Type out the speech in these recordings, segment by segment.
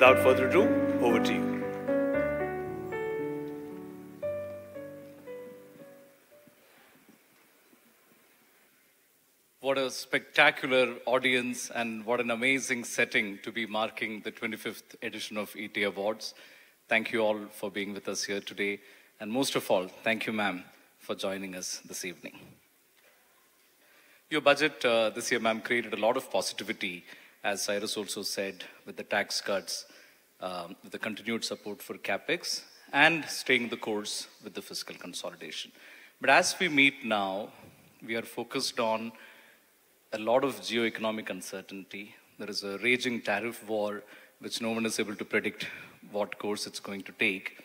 without further ado, over to you. What a spectacular audience and what an amazing setting to be marking the 25th edition of ET Awards. Thank you all for being with us here today. And most of all, thank you, ma'am, for joining us this evening. Your budget this year, ma'am, created a lot of positivity, as Cyrus also said, with the tax cuts, with the continued support for CapEx, and staying the course with the fiscal consolidation. But as we meet now, we are focused on a lot of geo-economic uncertainty. There is a raging tariff war, which no one is able to predict what course it's going to take.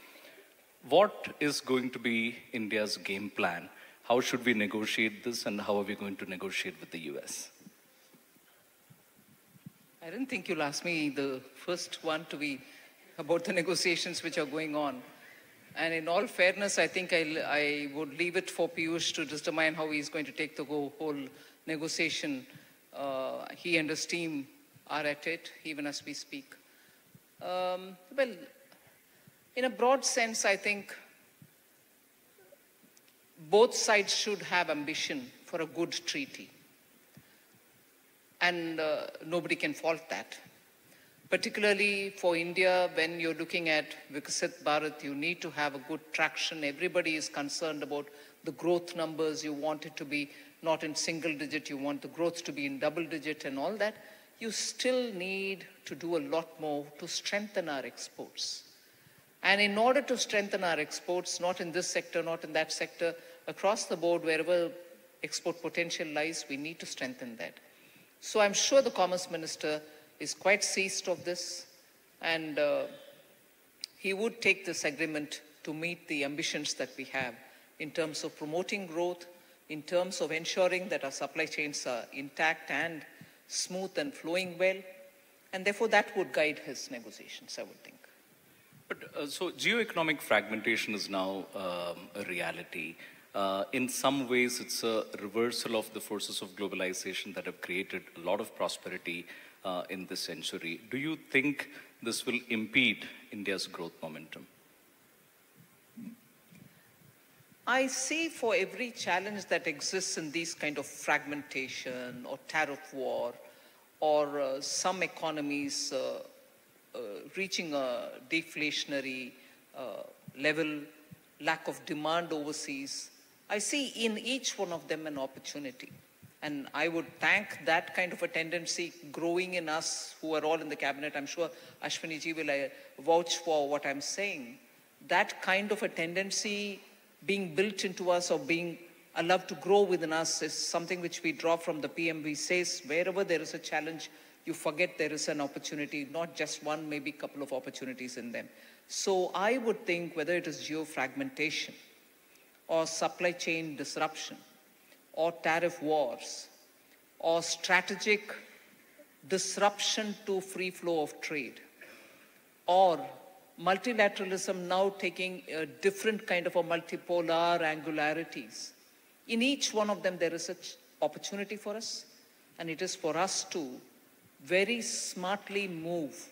What is going to be India's game plan? How should we negotiate this, and how are we going to negotiate with the US? I didn't think you'll ask me the first one to be about the negotiations which are going on. And in all fairness, I think I would leave it for Piyush to determine how he's going to take the whole negotiation. He and his team are at it, even as we speak. Well, in a broad sense, I think both sides should have ambition for a good treaty. And nobody can fault that. Particularly for India, when you're looking at Viksit Bharat, you need to have a good traction. Everybody is concerned about the growth numbers. You want it to be not in single digit. You want the growth to be in double digit and all that. You still need to do a lot more to strengthen our exports. And in order to strengthen our exports, not in this sector, not in that sector, across the board, wherever export potential lies, we need to strengthen that. So I'm sure the Commerce Minister is quite seized of this, and he would take this agreement to meet the ambitions that we have in terms of promoting growth, in terms of ensuring that our supply chains are intact and smooth and flowing well, and therefore that would guide his negotiations, I would think. But so geo-economic fragmentation is now a reality. In some ways, it's a reversal of the forces of globalization that have created a lot of prosperity in this century. Do you think this will impede India's growth momentum? I see for every challenge that exists in these kind of fragmentation or tariff war or some economies reaching a deflationary level, lack of demand overseas, I see in each one of them an opportunity. And I would thank that kind of a tendency growing in us who are all in the cabinet. I'm sure Ashwini ji will vouch for what I'm saying. That kind of a tendency being built into us or being allowed to grow within us is something which we draw from the PM. We says wherever there is a challenge, you forget there is an opportunity, not just one, maybe a couple of opportunities in them. So I would think whether it is geo-fragmentation or supply chain disruption, or tariff wars, or strategic disruption to free flow of trade, or multilateralism now taking a different kind of a multipolar angularities. In each one of them, there is such opportunity for us, and it is for us to very smartly move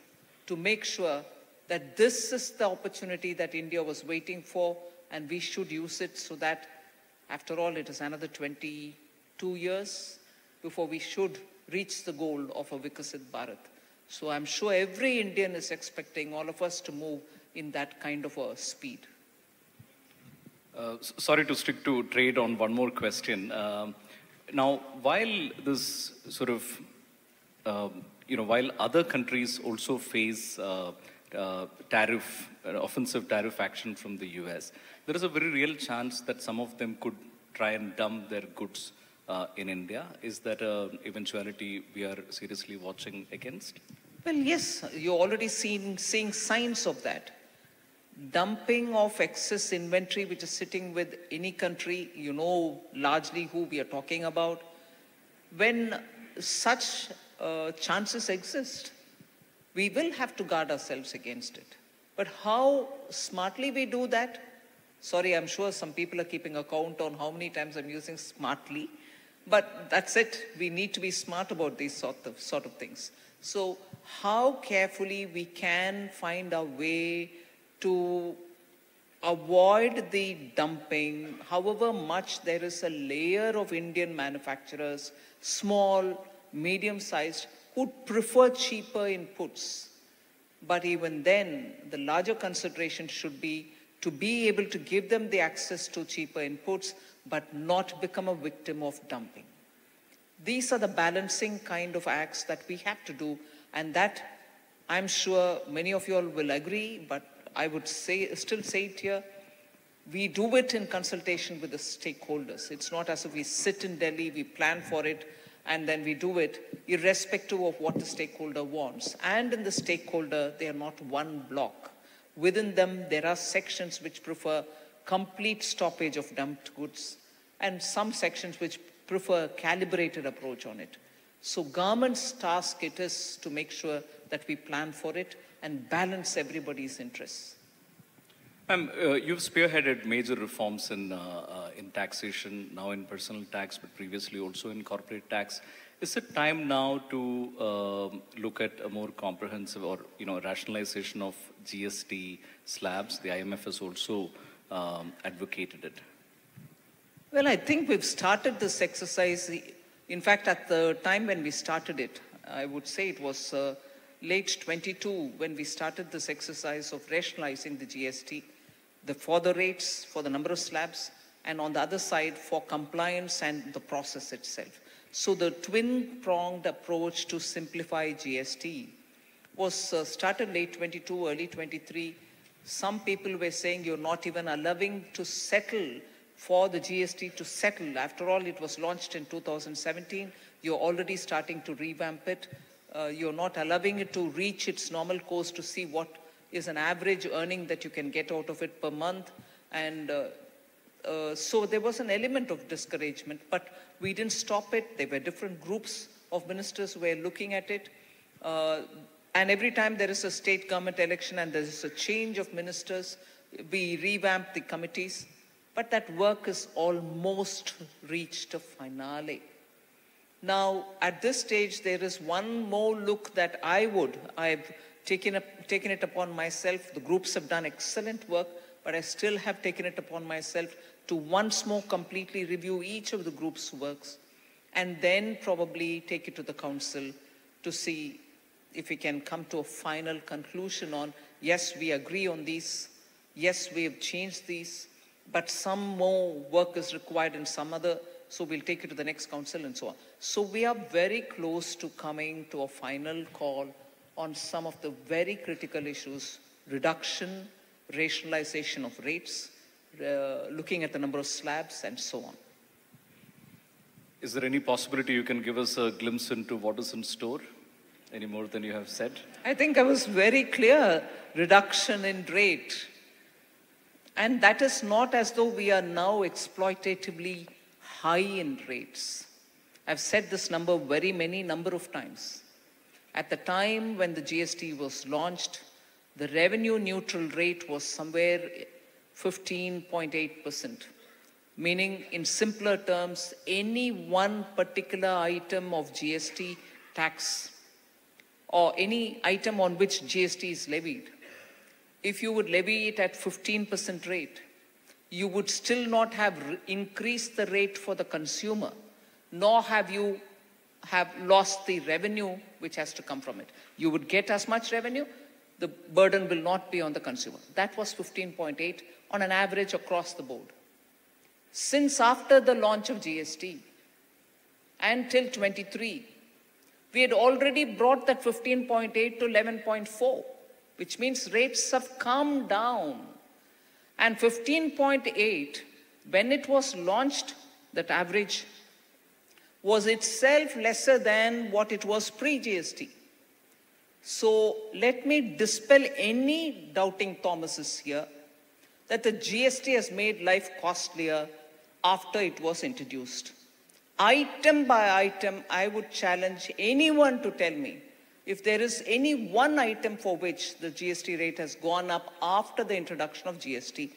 to make sure that this is the opportunity that India was waiting for, and we should use it so that after all, it is another 22 years before we should reach the goal of a Viksit Bharat. So I'm sure every Indian is expecting all of us to move in that kind of a speed. Sorry to stick to trade on one more question. Now, while this sort of, while other countries also face offensive tariff action from the US, there is a very real chance that some of them could try and dump their goods in India. Is that an eventuality we are seriously watching against? Well, yes, you're already seeing signs of that. Dumping of excess inventory which is sitting with any country, you know largely who we are talking about. When such chances exist, we will have to guard ourselves against it. But how smartly we do that? Sorry, I'm sure some people are keeping a count on how many times I'm using smartly, but that's it. We need to be smart about these sort of things. So how carefully we can find a way to avoid the dumping, however much there is a layer of Indian manufacturers, small, medium-sized, who prefer cheaper inputs. But even then, the larger consideration should be to be able to give them the access to cheaper inputs, but not become a victim of dumping. These are the balancing kind of acts that we have to do, and that I'm sure many of you all will agree, but I would still say it here, we do it in consultation with the stakeholders. It's not as if we sit in Delhi, we plan for it, and then we do it irrespective of what the stakeholder wants. And in the stakeholder, they are not one block. Within them, there are sections which prefer complete stoppage of dumped goods, and some sections which prefer a calibrated approach on it. So government's task it is to make sure that we plan for it and balance everybody's interests. Ma'am, you've spearheaded major reforms in taxation, now in personal tax, but previously also in corporate tax. Is it time now to look at a more comprehensive or rationalization of GST slabs? The IMF has also advocated it. Well, I think we've started this exercise. In fact, at the time when we started it, I would say it was late 22 when we started this exercise of rationalizing the GST, for the rates, for the number of slabs, and on the other side for compliance and the process itself. So the twin-pronged approach to simplify GST was started late 22, early 23. Some people were saying you're not even allowing to settle for the GST to settle. After all, it was launched in 2017. You're already starting to revamp it. You're not allowing it to reach its normal course to see what is an average earning that you can get out of it per month. And so there was an element of discouragement, but we didn't stop it. There were different groups of ministers who were looking at it. And every time there is a state government election and there is a change of ministers, we revamp the committees. But that work has almost reached a finale. Now, at this stage, there is one more look that I've taken it upon myself. The groups have done excellent work, but I still have taken it upon myself to once more completely review each of the group's works and then probably take it to the council to see if we can come to a final conclusion on, yes, we agree on these, yes, we have changed these, but some more work is required in some other, so we'll take it to the next council and so on. So we are very close to coming to a final call on some of the very critical issues: reduction, rationalization of rates, looking at the number of slabs, and so on. Is there any possibility you can give us a glimpse into what is in store? Any more than you have said? I think I was very clear. Reduction in rate. And that is not as though we are now exploitatively high in rates. I've said this number number of times. At the time when the GST was launched, the revenue neutral rate was somewhere 15.8%. Meaning, in simpler terms, any one particular item of GST tax or any item on which GST is levied, if you would levy it at 15% rate, you would still not have increased the rate for the consumer, nor have you lost the revenue which has to come from it. You would get as much revenue, the burden will not be on the consumer. That was 15.8 on an average across the board. Since after the launch of GST until 23, we had already brought that 15.8 to 11.4, which means rates have come down. And 15.8, when it was launched, that average was itself lesser than what it was pre-GST. So let me dispel any doubting Thomases here that the GST has made life costlier after it was introduced. Item by item, I would challenge anyone to tell me if there is any one item for which the GST rate has gone up after the introduction of GST,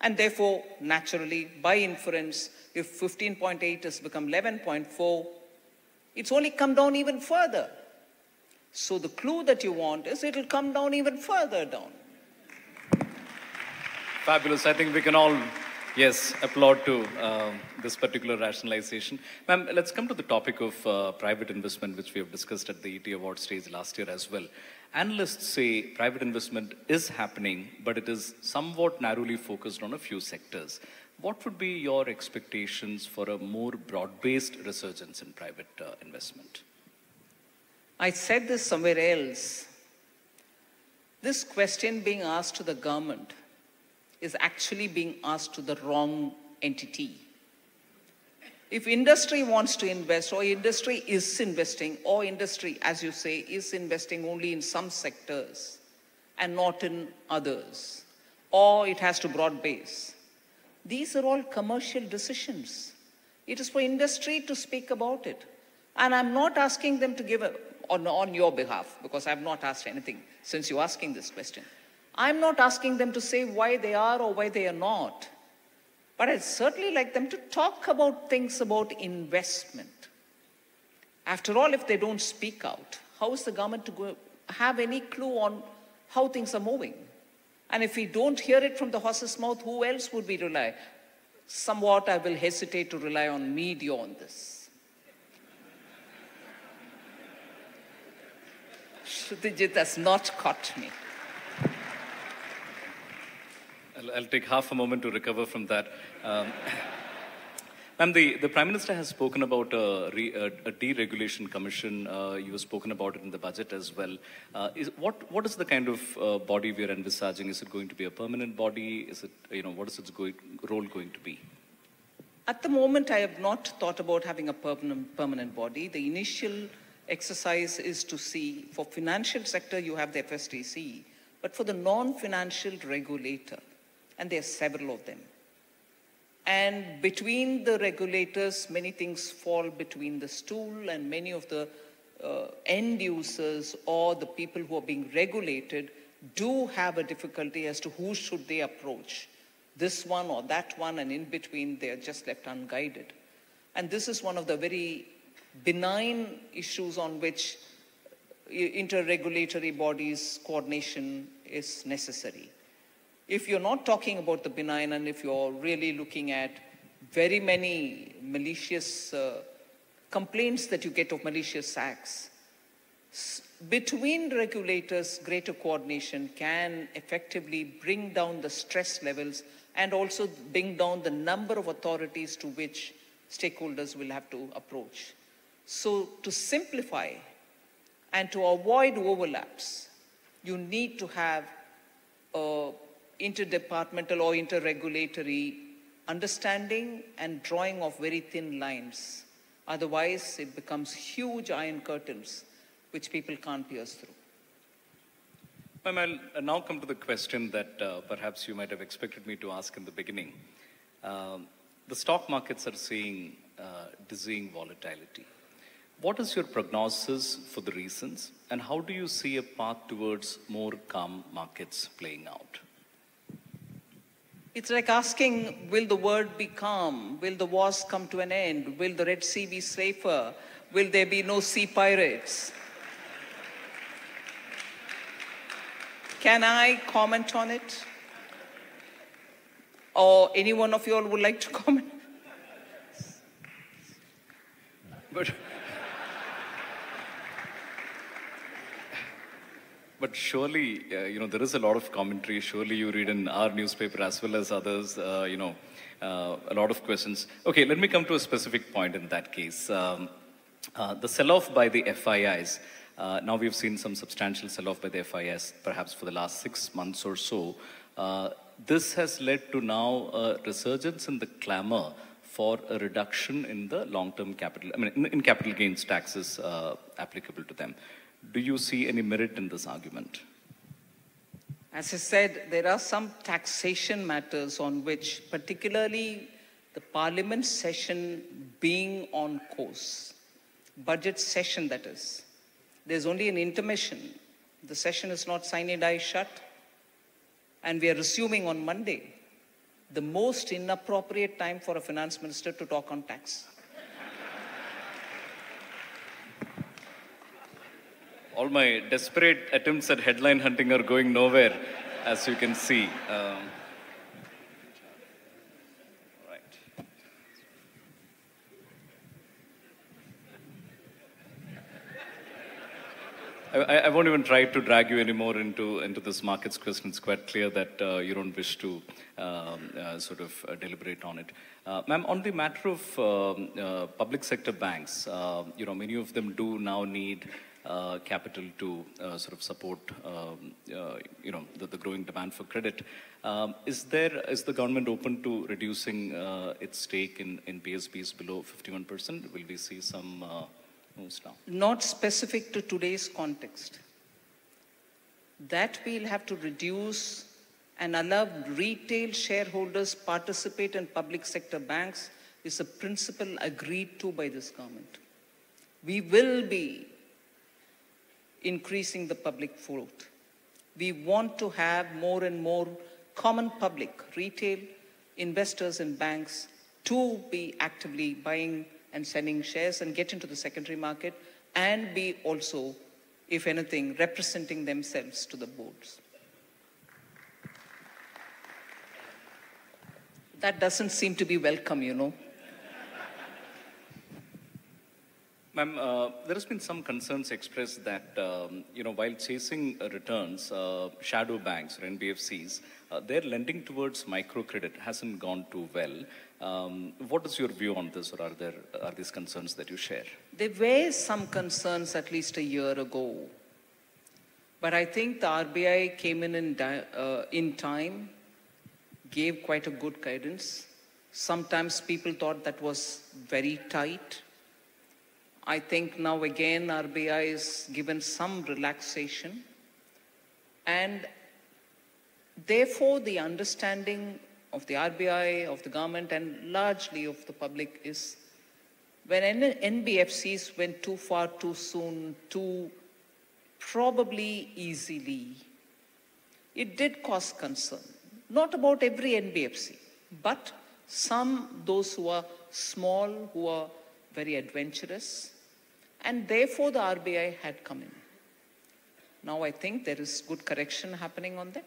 and therefore, naturally, by inference, if 15.8 has become 11.4, it's only come down even further. So the clue that you want is it'll come down even further down. Fabulous. I think we can all, yes, applaud to this particular rationalization. Ma'am, let's come to the topic of private investment, which we have discussed at the ET Award stage last year as well. Analysts say private investment is happening, but it is somewhat narrowly focused on a few sectors. What would be your expectations for a more broad-based resurgence in private investment? I said this somewhere else. This question being asked to the government is actually being asked to the wrong entity. If industry wants to invest, or industry is investing, or industry, as you say, is investing only in some sectors and not in others, or it has to broad base, these are all commercial decisions. It is for industry to speak about it. And I'm not asking them to give on your behalf, because I've not asked anything since you're asking this question. I'm not asking them to say why they are or why they are not. But I'd certainly like them to talk about things about investment. After all, if they don't speak out, how is the government to have any clue on how things are moving? And if we don't hear it from the horse's mouth, who else would we rely? Somewhat I will hesitate to rely on media on this. Shrutijit has not caught me. I'll take half a moment to recover from that. Ma'am, the Prime Minister has spoken about a deregulation commission. You have spoken about it in the budget as well. What is the kind of body we are envisaging? Is it going to be a permanent body? Is it, what is its role going to be? At the moment, I have not thought about having a permanent body. The initial exercise is to see, for financial sector, you have the FSDC, but for the non-financial regulator, and there are several of them. And between the regulators, many things fall between the stool, and many of the end users or the people who are being regulated do have a difficulty as to who should they approach. This one or that one, and in between, they are just left unguided. And this is one of the very benign issues on which inter-regulatory bodies coordination is necessary. If you're not talking about the benign, and if you're really looking at very many malicious complaints that you get of malicious acts, between regulators, greater coordination can effectively bring down the stress levels and also bring down the number of authorities to which stakeholders will have to approach. So to simplify and to avoid overlaps, you need to have a interdepartmental or interregulatory understanding and drawing of very thin lines. Otherwise, it becomes huge iron curtains which people can't pierce through. Ma'am, I'll now come to the question that perhaps you might have expected me to ask in the beginning. The stock markets are seeing dizzying volatility. What is your prognosis for the reasons, and how do you see a path towards more calm markets playing out? It's like asking, will the world be calm? Will the wars come to an end? Will the Red Sea be safer? Will there be no sea pirates? Can I comment on it? Or any one of you all would like to comment? But surely, there is a lot of commentary. Surely you read in our newspaper as well as others, a lot of questions. Okay, let me come to a specific point in that case. The sell-off by the FIIs. Now we've seen some substantial sell-off by the FIIs, perhaps for the last 6 months or so. This has led to now a resurgence in the clamor for a reduction in the long-term capital, in capital gains taxes applicable to them. Do you see any merit in this argument? As I said, there are some taxation matters on which, particularly the parliament session being on course, budget session that is, there's only an intermission. The session is not sine die shut, and we are resuming on Monday. The most inappropriate time for a finance minister to talk on tax. all my desperate attempts at headline hunting are going nowhere, as you can see. Right. I won't even try to drag you anymore into this markets question. It's quite clear that you don't wish to sort of deliberate on it. Ma'am, on the matter of public sector banks, many of them do now need capital to sort of support, the growing demand for credit. Is the government open to reducing its stake in PSBs below 51%? Will we see some moves now? Not specific to today's context. That we'll have to reduce and allow retail shareholders participate in public sector banks is a principle agreed to by this government. We will be increasing the public float. We want to have more and more common public, retail investors in banks to be actively buying and selling shares and get into the secondary market and be also, if anything, representing themselves to the boards. That doesn't seem to be welcome, you know. Ma'am, there has been some concerns expressed that, while chasing returns, shadow banks or NBFCs, their lending towards microcredit hasn't gone too well. What is your view on this, or are these concerns that you share? There were some concerns at least a year ago, but I think the RBI came in time, gave quite a good guidance. Sometimes people thought that was very tight. I think now again RBI is given some relaxation, and therefore the understanding of the RBI, of the government, and largely of the public is when NBFCs went too far too soon, too probably easily, it did cause concern. Not about every NBFC, but those who are small, who are very adventurous, and therefore the RBI had come in. Now I think there is good correction happening on that,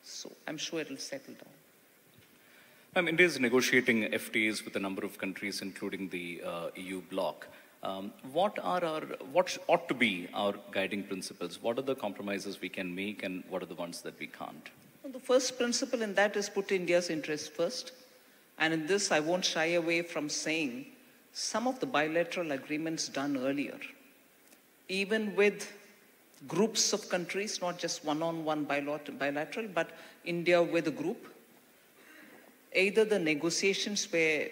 so I'm sure it will settle down. India is negotiating FTAs with a number of countries, including the EU bloc. What ought to be our guiding principles? What are the compromises we can make, and what are the ones that we can't? Well, the first principle in that is put India's interest first. And in this, I won't shy away from saying some of the bilateral agreements done earlier, even with groups of countries, not just one-on-one bilateral, but India with a group, either the negotiations were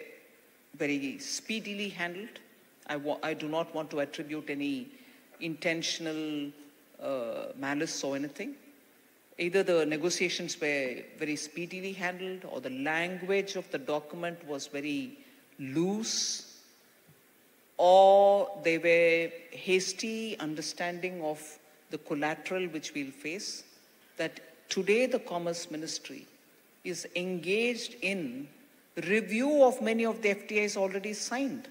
very speedily handled. I do not want to attribute any intentional malice or anything. Either the negotiations were very speedily handled, or the language of the document was very loose, or they were hasty understanding of the collateral which we'll face. That today the Commerce Ministry is engaged in review of many of the FTAs already signed,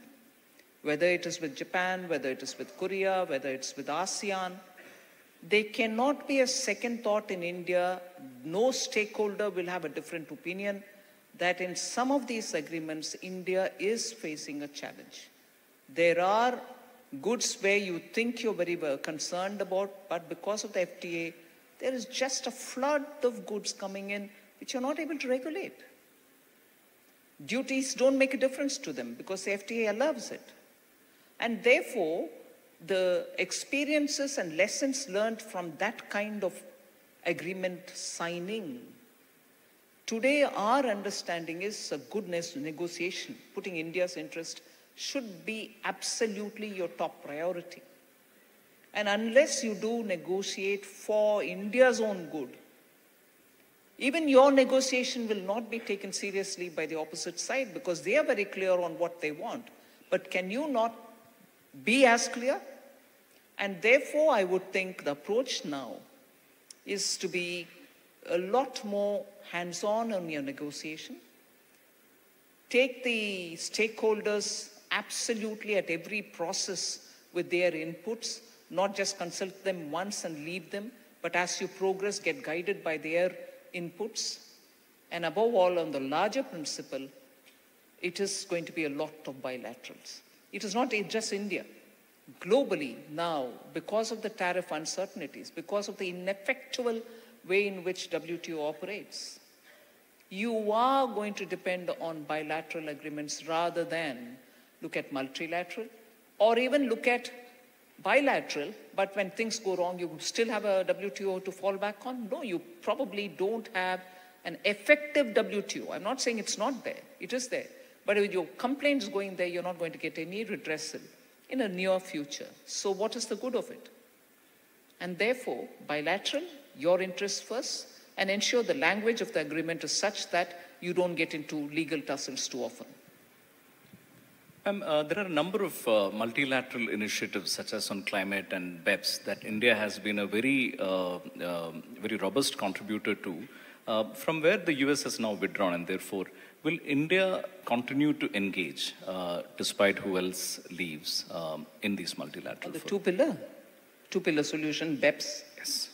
whether it is with Japan, whether it is with Korea, whether it's with ASEAN. There cannot be a second thought in India. No stakeholder will have a different opinion that in some of these agreements, India is facing a challenge. There are goods where you think you're very concerned about, but because of the FTA, there is just a flood of goods coming in which you're not able to regulate. Duties don't make a difference to them because the FTA allows it. And therefore, the experiences and lessons learned from that kind of agreement signing, today our understanding is a good negotiation, putting India's interest should be absolutely your top priority. And unless you do negotiate for India's own good, even your negotiation will not be taken seriously by the opposite side because they are very clear on what they want. But can you not be as clear? And therefore, I would think the approach now is to be a lot more hands-on on your negotiation. Take the stakeholders absolutely at every process with their inputs, not just consult them once and leave them, but as you progress, get guided by their inputs. And above all, on the larger principle, it is going to be a lot of bilaterals. It is not just India. Globally now, because of the tariff uncertainties, because of the ineffectual way in which WTO operates, you are going to depend on bilateral agreements rather than look at multilateral or even look at bilateral, but when things go wrong, you still have a WTO to fall back on? No, you probably don't have an effective WTO. I'm not saying it's not there. It is there. But if your complaints going there, you're not going to get any redressal in a near future. So what is the good of it? And therefore, bilateral, your interests first, and ensure the language of the agreement is such that you don't get into legal tussles too often. There are a number of multilateral initiatives, such as on climate and BEPS, that India has been a very robust contributor to, from where the US has now withdrawn, and therefore, will India continue to engage despite who else leaves in these multilateral? The two-pillar solution, BEPS. Yes.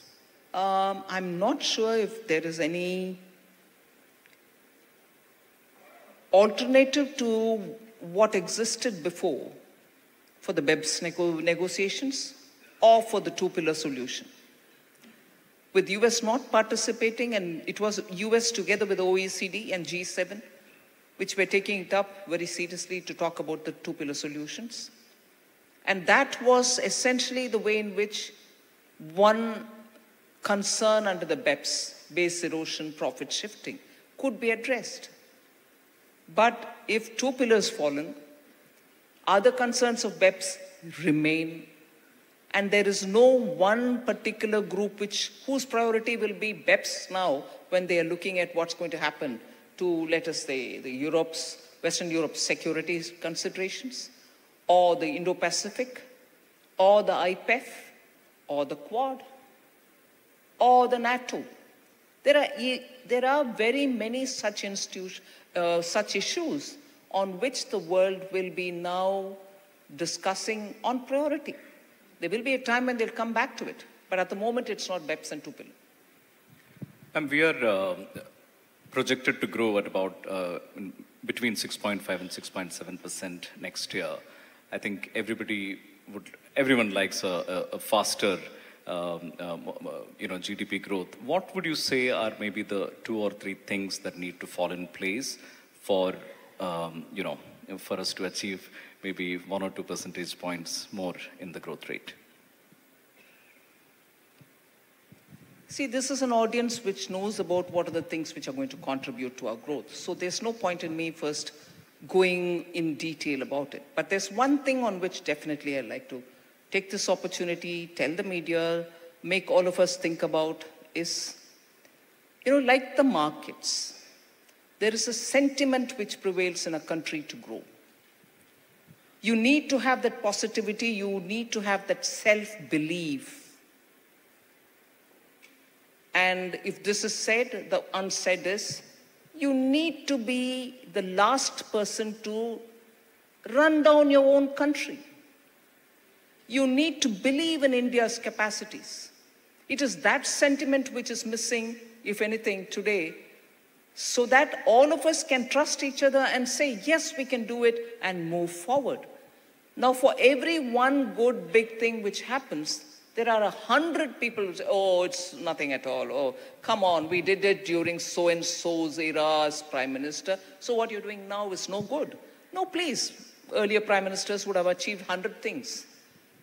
I'm not sure if there is any alternative to what existed before for the BEPS negotiations or for the two-pillar solution. With US not participating, and it was US together with OECD and G7, which were taking it up very seriously to talk about the two-pillar solutions. And that was essentially the way in which one concern under the BEPS, base erosion, profit shifting, could be addressed. But if two pillars fallen, other concerns of BEPS remain, and there is no one particular group whose priority will be BEPS now when they are looking at what's going to happen to, let us say, Western Europe's security considerations, or the Indo-Pacific, or the IPEF, or the Quad, or the NATO. There are very many such issues on which the world will be now discussing on priority. There will be a time when they'll come back to it, but at the moment it's not BEPS and two-pillar. And we are projected to grow at about between 6.5 and 6.7% next year. I think everyone likes a faster GDP growth. What would you say are maybe the 2 or 3 things that need to fall in place for for us to achieve maybe 1 or 2 percentage points more in the growth rate? See, this is an audience which knows about what are the things which are going to contribute to our growth. So there's no point in me first going in detail about it. But there's one thing on which definitely I'd like to take this opportunity, tell the media, make all of us think about is, like the markets, there is a sentiment which prevails in a country to grow. You need to have that positivity, you need to have that self-belief. And if this is said, the unsaid is, you need to be the last person to run down your own country. You need to believe in India's capacities. It is that sentiment which is missing, if anything, today, so that all of us can trust each other and say, yes, we can do it and move forward. Now, for every one good big thing which happens, there are 100 people who say, oh, it's nothing at all. Oh, come on, we did it during so-and-so's era as Prime Minister. So what you're doing now is no good. No, please. Earlier Prime Ministers would have achieved 100 things.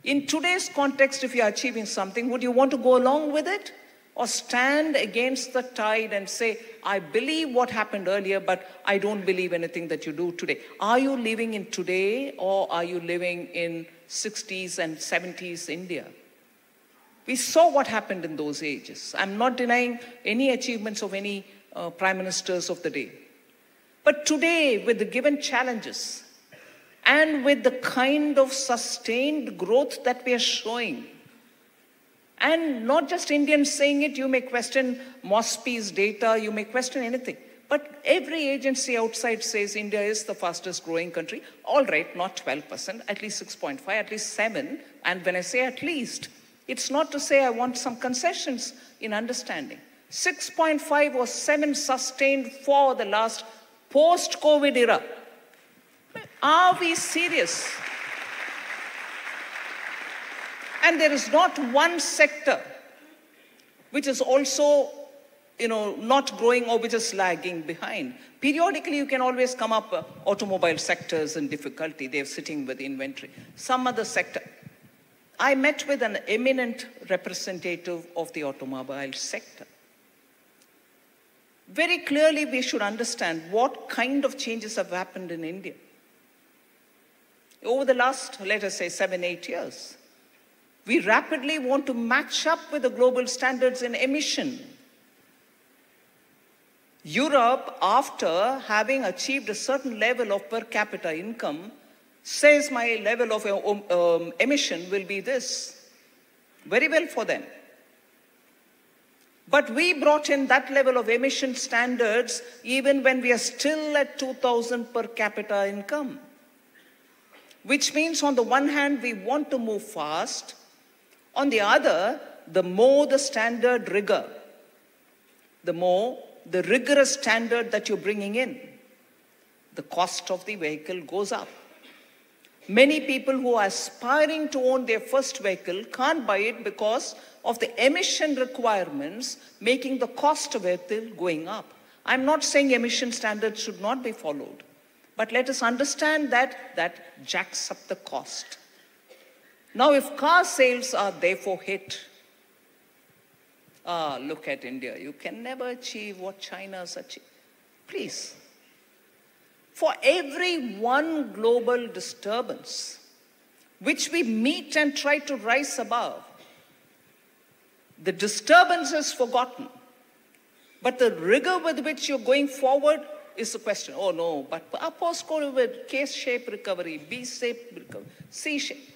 In today's context, if you're achieving something, would you want to go along with it? Or stand against the tide and say, I believe what happened earlier, but I don't believe anything that you do today. Are you living in today, or are you living in 60s and 70s India? We saw what happened in those ages. I'm not denying any achievements of any prime ministers of the day. But today, with the given challenges, and with the kind of sustained growth that we are showing, and not just Indians saying it, you may question MOSPI's data, you may question anything. But every agency outside says India is the fastest growing country. All right, not 12%, at least 6.5, at least 7. And when I say at least, it's not to say I want some concessions in understanding. 6.5 or 7 sustained for the last post-COVID era. Are we serious? And there is not one sector which is also, not growing or which is lagging behind. Periodically, you can always come up automobile sectors in difficulty. They're sitting with inventory. Some other sector. I met with an eminent representative of the automobile sector. Very clearly, we should understand what kind of changes have happened in India over the last, let us say, 7-8 years. We rapidly want to match up with the global standards in emission. Europe, after having achieved a certain level of per capita income, says my level of emission will be this. Very well for them. But we brought in that level of emission standards even when we are still at 2,000 per capita income. Which means on the one hand, we want to move fast. On the other, the more the standard rigor, the more the rigorous standard that you're bringing in, the cost of the vehicle goes up. Many people who are aspiring to own their first vehicle can't buy it because of the emission requirements making the cost of vehicle going up. I'm not saying emission standards should not be followed, but let us understand that jacks up the cost. Now, if car sales are therefore hit, look at India. You can never achieve what China has achieved. Please. For every one global disturbance, which we meet and try to rise above, the disturbance is forgotten. But the rigor with which you're going forward is the question. Oh no, but post-COVID, K-shaped recovery, B-shaped recovery, C-shaped.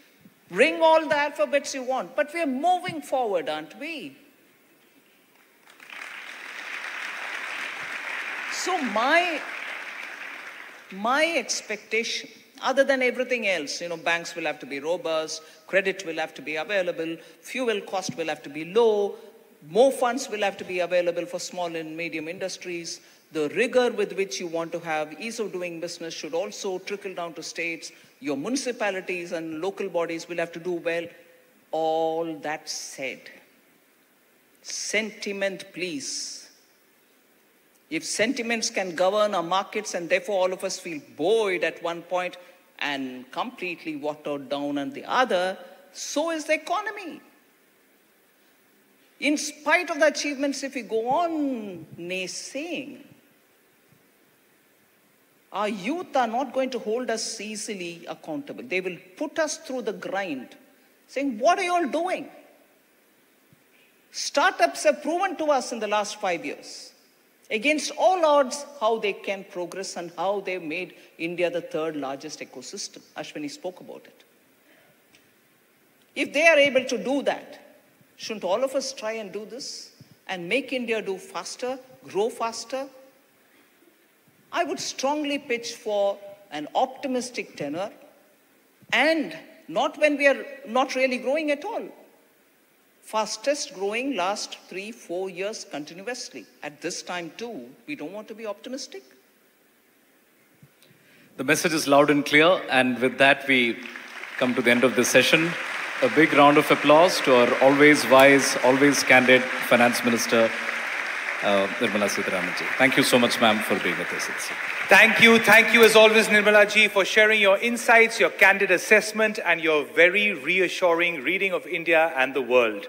Ring all the alphabets you want, but we're moving forward, aren't we? So my expectation, other than everything else, banks will have to be robust, credit will have to be available, fuel cost will have to be low, more funds will have to be available for small and medium industries. The rigor with which you want to have ease of doing business should also trickle down to states. Your municipalities and local bodies will have to do well. All that said, sentiment, please. If sentiments can govern our markets and therefore all of us feel buoyed at one point and completely watered down on the other, so is the economy. In spite of the achievements, if we go on naysaying, our youth are not going to hold us easily accountable. They will put us through the grind, saying, what are you all doing? Startups have proven to us in the last 5 years, against all odds, how they can progress and how they've made India the third largest ecosystem. Ashwini spoke about it. If they are able to do that, shouldn't all of us try and do this and make India do faster, grow faster? I would strongly pitch for an optimistic tenor, and not when we are not really growing at all. Fastest growing last 3-4 years continuously. At this time too, we don't want to be optimistic. The message is loud and clear, and with that we come to the end of this session. A big round of applause to our always wise, always candid Finance Minister, Nirmala Sitharaman ji. Thank you so much, ma'am, for being with us. Thank you as always, Nirmala ji, for sharing your insights, your candid assessment, and your very reassuring reading of India and the world.